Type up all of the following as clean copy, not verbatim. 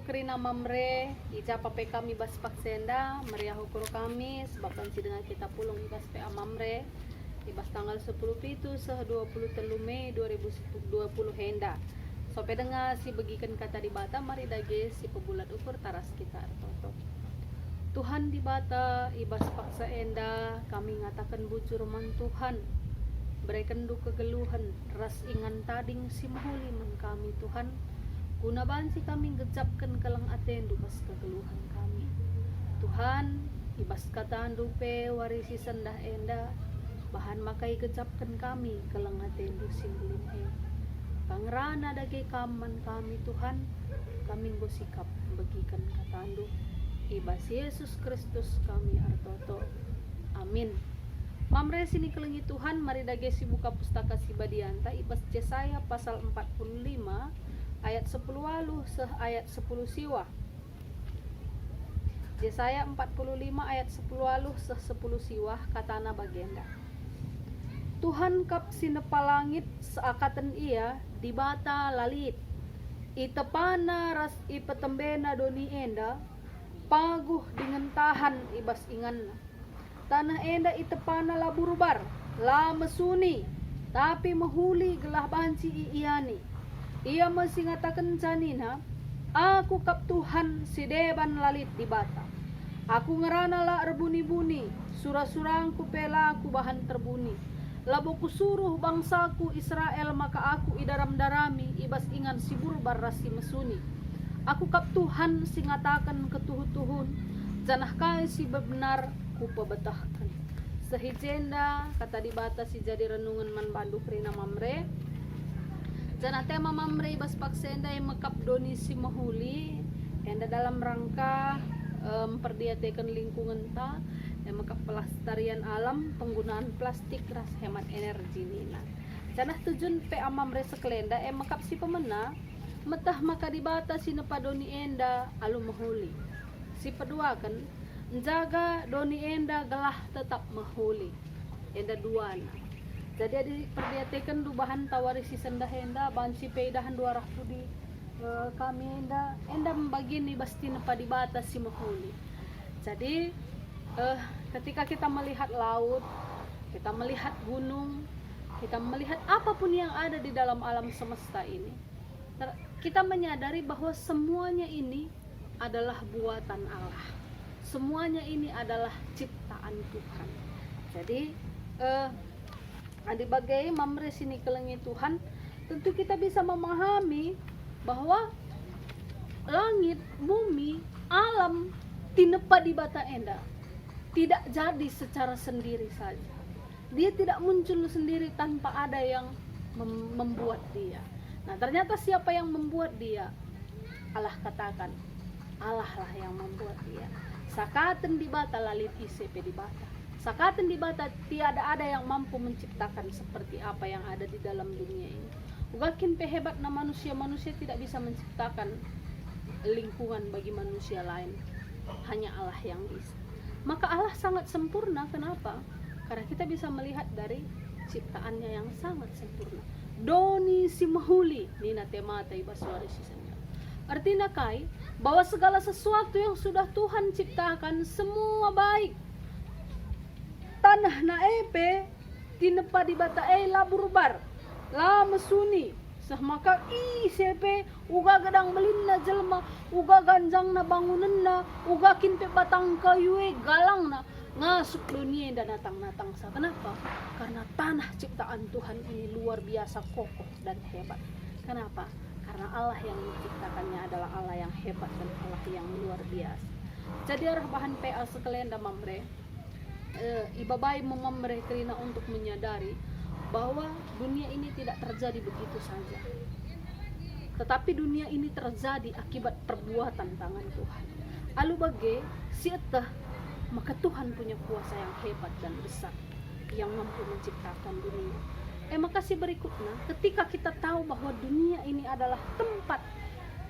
kerina mamre ija pape kami bas paksenda meriah ukur kami sebabkan dengan kita pulung ibas pe mamre ibas tanggal 10 pitu seh 23 Mei 2020 henda sope dengar si begikan kata di bata mari dage si pebulat ukur taras kita toto Tuhan di bata ibas paksa enda kami ngatakan bujur man Tuhan berikan du kegeluhan ras ingan tading si mahuli man kami Tuhan guna bansi kami gejapkan kalang atendu pas kegeluhan kami Tuhan ibas kataan dupe warisi sendah enda bahan makai gejapkan kami kalang atendu simulin pangrana dage kaman kami Tuhan kami sikap bagikan katandu ibas Yesus Kristus kami artoto amin. Mamre sini kelengi Tuhan mari dage si buka pustaka si badianta ibas Yesaya pasal 45 ayat 10 walu seh ayat 10 siwa. Yesaya 45 ayat 10 walu seh 10 siwa katana bagenda. Tuhan kap sinepa langit seakatan ia di bata lalit. Itepana ras ipetembena doni enda paguh dengan tahan ibas inganna. Tanah enda itepana laburubar la mesuni tapi mahuli gelah banci iani. Ia masih ngatakan canina, aku kap Tuhan si deban lalit di bata. Aku ngerana la erbuni-buni, surah-surangku pela aku bahan terbuni. Laboku suruh bangsaku Israel maka aku idaram darami ibas ingan si burbar rasi mesuni. Aku kap Tuhan si ngatakan ketuhu-tuhun, janah kai si bebenar ku pebetahkan. Sehijenda kata di bata si jadi renungan man bandu krina mamre. Jana tema mamre bas paksenda yang mekap doni si mahuli enda dalam rangka memperdiatekan lingkungan ta yang mekap pelestarian alam penggunaan plastik ras hemat energi nina. Jana tujuan pe mamre sekelenda mekap si pemena metah maka dibata si nepa doni enda alu mahuli. Si pedua kan menjaga doni enda gelah tetap mahuli enda duana. Jadi ada perdiatekan du bahan tawari si sendah enda bansi peidahan 200 di kami enda membagi ni basti nepa di batas si mahuli. Jadi ketika kita melihat laut, kita melihat gunung, kita melihat apapun yang ada di dalam alam semesta ini, kita menyadari bahwa semuanya ini adalah buatan Allah. Semuanya ini adalah ciptaan Tuhan. Jadi adi bagai mamre sini kelengi Tuhan, tentu kita bisa memahami bahwa langit, bumi, alam tinepa di bata enda tidak jadi secara sendiri saja. Dia tidak muncul sendiri tanpa ada yang membuat dia. Nah, ternyata siapa yang membuat dia? Allah katakan, Allah lah yang membuat dia. Sakaten di bata lalit isepe di bata. Sakaten di bata tiada ada yang mampu menciptakan seperti apa yang ada di dalam dunia ini. Ugakin pehebat na manusia tidak bisa menciptakan lingkungan bagi manusia lain. Hanya Allah yang bisa. Maka Allah sangat sempurna. Kenapa? Karena kita bisa melihat dari ciptaannya yang sangat sempurna. Doni si mahuli nina temata ibaswari sisanya. Artinya kai bahwa segala sesuatu yang sudah Tuhan ciptakan semua baik. Tanah na epe tinepa di bata laburbar la mesuni sah maka sepe uga gadang melinna jelma uga ganjang na bangunan na uga kinpe batang kayu galang na ngasuk dunia dan natang-natang sa. Kenapa? Karena tanah ciptaan Tuhan ini luar biasa kokoh dan hebat. Kenapa? Karena Allah yang menciptakannya adalah Allah yang hebat dan Allah yang luar biasa. Jadi arah bahan PA sekalian dan mamre ibabai memamre kerina untuk menyadari bahwa dunia ini tidak terjadi begitu saja, tetapi dunia ini terjadi akibat perbuatan tangan Tuhan. Alu bage sietah maka Tuhan punya kuasa yang hebat dan besar yang mampu menciptakan dunia. Makasih berikutnya, ketika kita tahu bahwa dunia ini adalah tempat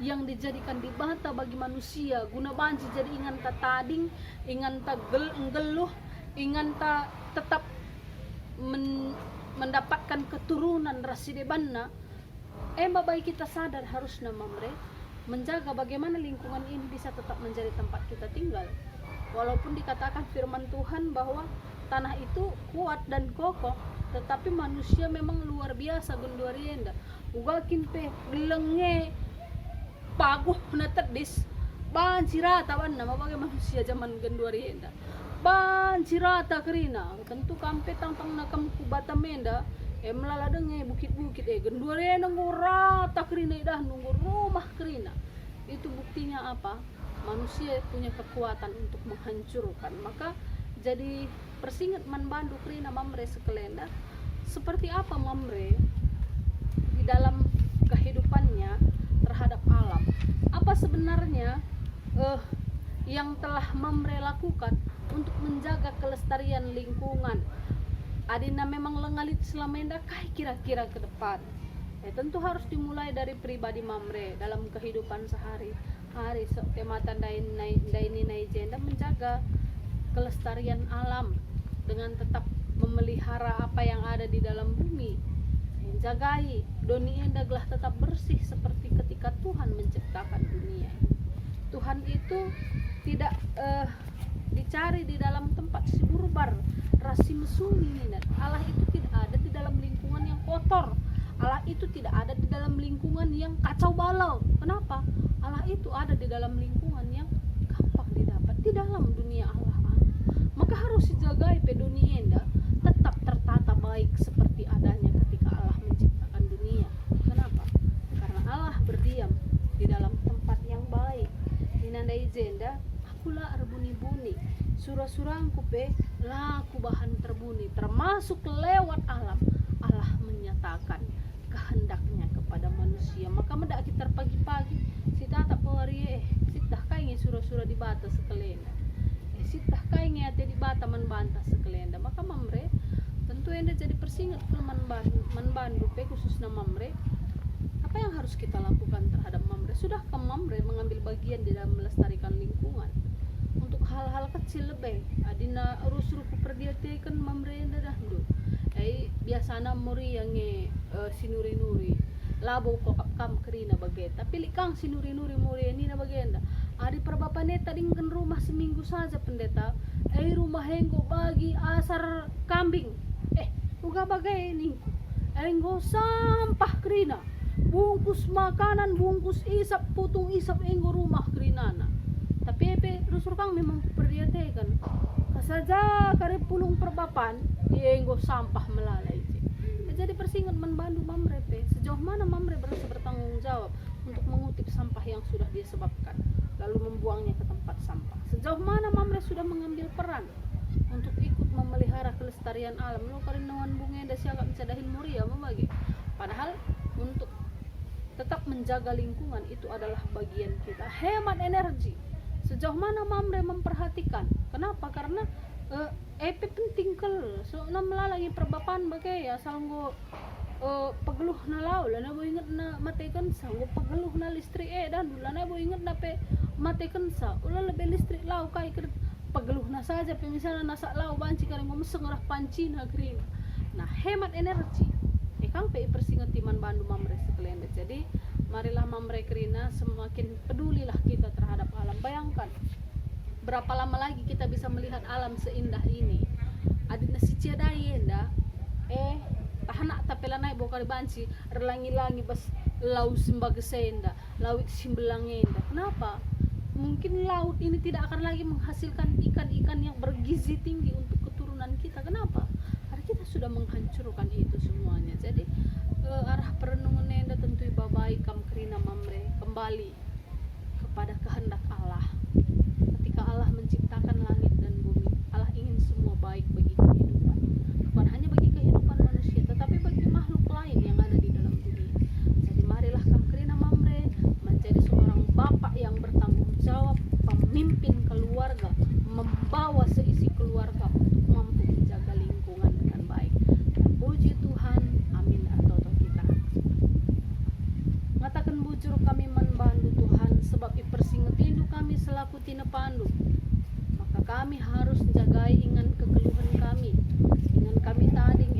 yang dijadikan dibata bagi manusia guna banci jadi ingan ta tading, ingan ta geluh, ingan ta tetap mendapatkan keturunan rasidebanna. Babai kita sadar harus namamre menjaga bagaimana lingkungan ini bisa tetap menjadi tempat kita tinggal. Walaupun dikatakan firman Tuhan bahwa tanah itu kuat dan kokoh, tetapi manusia memang luar biasa gendorienda. Ugakin pe gelenge paguh na tedis banjirata wanna mabagai manusia zaman gendorienda. Banjirata kerina tentu kampe tangtang nakam kubatamenda melaladenge bukit-bukit gendorienda ngurata kerina dah nunggu rumah kerina. Itu buktinya apa? Manusia punya kekuatan untuk menghancurkan. Maka jadi persingat man bandu krina Mamre sekelenda seperti apa Mamre di dalam kehidupannya terhadap alam. Apa sebenarnya yang telah Mamre lakukan untuk menjaga kelestarian lingkungan. Adina memang lengalit selamenda kai kira-kira ke depan. Tentu harus dimulai dari pribadi Mamre dalam kehidupan sehari-hari. Tematan daini naijenda menjaga kelestarian alam dengan tetap memelihara apa yang ada di dalam bumi. Menjagai doni endaglah tetap bersih seperti ketika Tuhan menciptakan dunia. Tuhan itu tidak dicari di dalam tempat siburbar rasi mesumi minat. Allah itu tidak ada di dalam lingkungan yang kotor. Allah itu tidak ada di dalam lingkungan yang kacau balau. Kenapa? Allah itu ada di dalam lingkungan yang gampang didapat, di dalam dunia Allah. Maka harus dijaga dunia enda tetap tertata baik seperti adanya ketika Allah menciptakan dunia. Kenapa? Karena Allah berdiam di dalam tempat yang baik. Inandai jenda akulah berbunyi-bunyi surah-surahku pe laku bahan terbunyi, termasuk lewat alam. Allah menyatakan kehendaknya kepada manusia. Maka mendak kita pagi-pagi sita tak pawari sitah kainge surah-surah di bata sekelenda. Sitah kainge ate di bata manbanta sekelenda. Maka Mamre tentu enda jadi persingat ke manbandu pe khususnya Mamre. Apa yang harus kita lakukan terhadap Mamre? Sudahkah Mamre mengambil bagian di dalam melestarikan lingkungan? Untuk hal-hal kecil lebih adina urus-uruku perdiatekan Mamre enda dahulu. Biasana muri yang sinuri-nuri labo kokap kam kerina bageta pilih kang sinuri-nuri muri ini na bagenda adi perbapaneta dingkan rumah seminggu saja pendeta rumah henggo bagi asar kambing uga bagai ini enggo sampah kerina bungkus makanan bungkus isap putung isap enggo rumah kerinana tapi rusur kang memang perdiatekan kasaja kare pulung perbapan enggo sampah melalai. Jadi persingat membantu Mamre pe sejauh mana Mamre berasa bertanggung jawab untuk mengutip sampah yang sudah dia sebabkan lalu membuangnya ke tempat sampah. Sejauh mana Mamre sudah mengambil peran untuk ikut memelihara kelestarian alam. Lo karinawan bunga dan siagak bisa dahin muria membagi. Padahal untuk tetap menjaga lingkungan itu adalah bagian kita. Hemat energi. Sejauh mana Mamre memperhatikan? Kenapa? Karena penting kel so na melalangi perbapan bagai ya sanggo pegeluh na lau lana bo inget na matekan sa go pegeluh na listrik dan lana bo inget na pe matekan sa ulah lebih listrik lau kai ker pegeluh na saja pe misalnya nasa lau banci kare mo mesengerah panci na green. Nah hemat energi kang pe persingati man bandu Mamre sekelenda. Jadi marilah Mamre kerina semakin pedulilah kita terhadap alam. Bayangkan berapa lama lagi kita bisa melihat alam seindah ini. Adina si ciadai enda tahanak tapela naik bokar banci relangi-langi bas laut simbagesenda laut simbelangenda. Kenapa? Mungkin laut ini tidak akan lagi menghasilkan ikan-ikan yang bergizi tinggi untuk keturunan kita. Kenapa? Karena kita sudah menghancurkan itu semuanya. Jadi arah perenungan enda tentu babai kam kerina Mamre kembali kepada kehendak Allah. Ketika Allah menciptakan langit dan bumi, Allah ingin semua baik bagi kehidupan. Bukan hanya bagi kehidupan manusia, tetapi bagi makhluk lain yang ada di dalam dunia. Jadi marilah Kamkrina Mamre menjadi seorang bapak yang bertanggung jawab, pemimpin keluarga, membawa seisi keluarga untuk mampu menjaga lingkungan dengan baik. Puji Tuhan, amin atau kita. Ngatakan bujur kami membantu Tuhan sebab ipersinget indu kami selaku tina pandu. Maka kami harus jagai ingan kekeluhan kami. Ingan kami tading